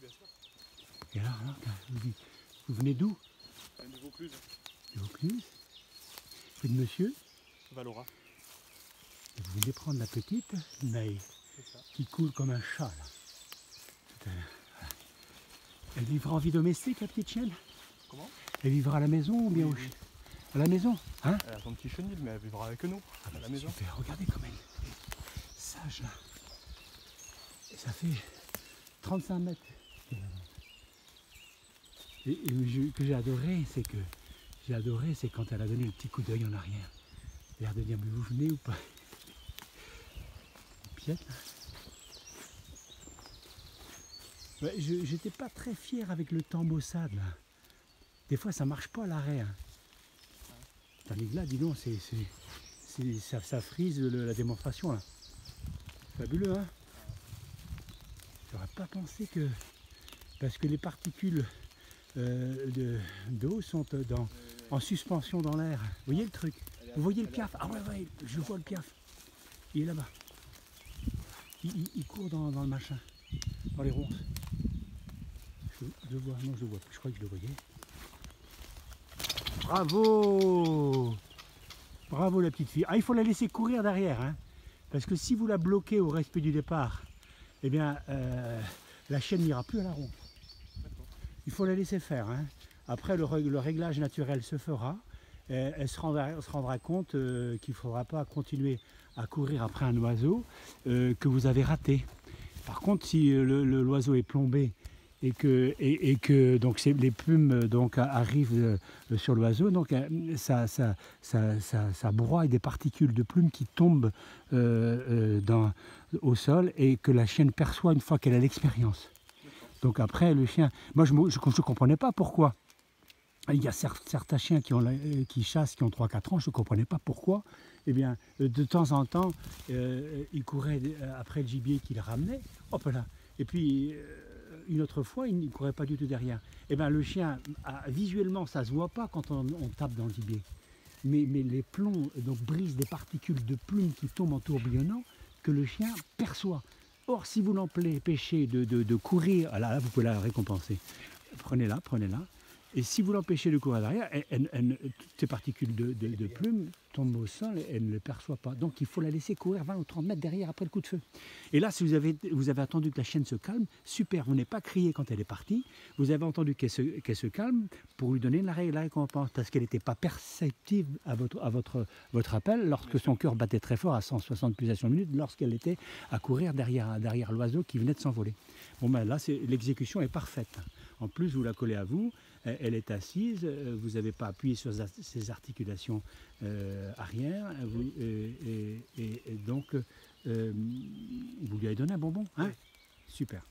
Bien sûr. Et alors, vous venez d'où? De Vaucluse. De Vaucluse? C'est de monsieur? Valora. Et vous venez prendre la petite Naï, C'est ça. qui coule comme un chat là. Tout à l'heure. Voilà. Elle vivra en vie domestique, la petite chienne? Comment? Elle vivra à la maison ou bien Oui, au oui. À la maison, hein? Elle a son petit chenil, mais elle vivra avec nous, à la maison. Super, regardez comme elle est sage là. Et ça fait 35 mètres. Et que j'ai adoré, c'est quand elle a donné le petit coup d'œil en arrière. L'air de dire, mais vous venez ou pas? Piette là. Ouais, j'étais pas très fier avec le temps maussade là. Des fois ça marche pas à l'arrêt. Hein. Tandis que là, dis donc, ça frise la démonstration là. Fabuleux, hein? J'aurais pas pensé que... Parce que les particules d'eau sont en suspension dans l'air. Vous voyez le truc? Vous voyez le piaf? Ah ouais, je vois le piaf. Il est là-bas. Il court dans le machin, dans les ronces. Je le vois, non je le vois plus, je crois que je le voyais. Bravo! Bravo la petite fille. Ah, il faut la laisser courir derrière, hein, parce que si vous la bloquez au respect du départ, eh bien, la chienne n'ira plus à la ronde. Il faut la laisser faire. Hein. Après, le réglage naturel se fera. Elle se rendra compte qu'il ne faudra pas continuer à courir après un oiseau que vous avez raté. Par contre, si l'oiseau est plombé et que donc les plumes donc arrivent sur l'oiseau, donc ça broie des particules de plumes qui tombent au sol et que la chienne perçoit une fois qu'elle a l'expérience. Donc après le chien, moi je ne comprenais pas pourquoi. Il y a certains chiens qui chassent, qui ont 3-4 ans, je ne comprenais pas pourquoi. Eh bien, de temps en temps, ils couraient après le gibier qu'ils ramenaient, hop là. Et puis, une autre fois, ils ne couraient pas du tout derrière. Eh bien, le chien, visuellement, ça ne se voit pas quand on tape dans le gibier. Mais les plombs donc, brisent des particules de plumes qui tombent en tourbillonnant que le chien perçoit. Or, si vous l'empêchez de courir, là, vous pouvez la récompenser. Prenez-la. Et si vous l'empêchez de courir derrière, toutes ces particules de plumes tombent au sol et elle ne le perçoit pas. Donc il faut la laisser courir 20 ou 30 mètres derrière après le coup de feu. Et là, si vous avez attendu que la chienne se calme, super, vous n'avez pas crié quand elle est partie, vous avez entendu qu'elle se calme pour lui donner la récompense, parce qu'elle n'était pas perceptive à votre appel lorsque son cœur battait très fort à 160 pulsations minutes, lorsqu'elle était à courir derrière l'oiseau qui venait de s'envoler. Bon ben là, l'exécution est parfaite. En plus, vous la collez à vous, elle est assise, vous n'avez pas appuyé sur ses articulations arrière, et donc vous lui avez donné un bonbon, hein? Super.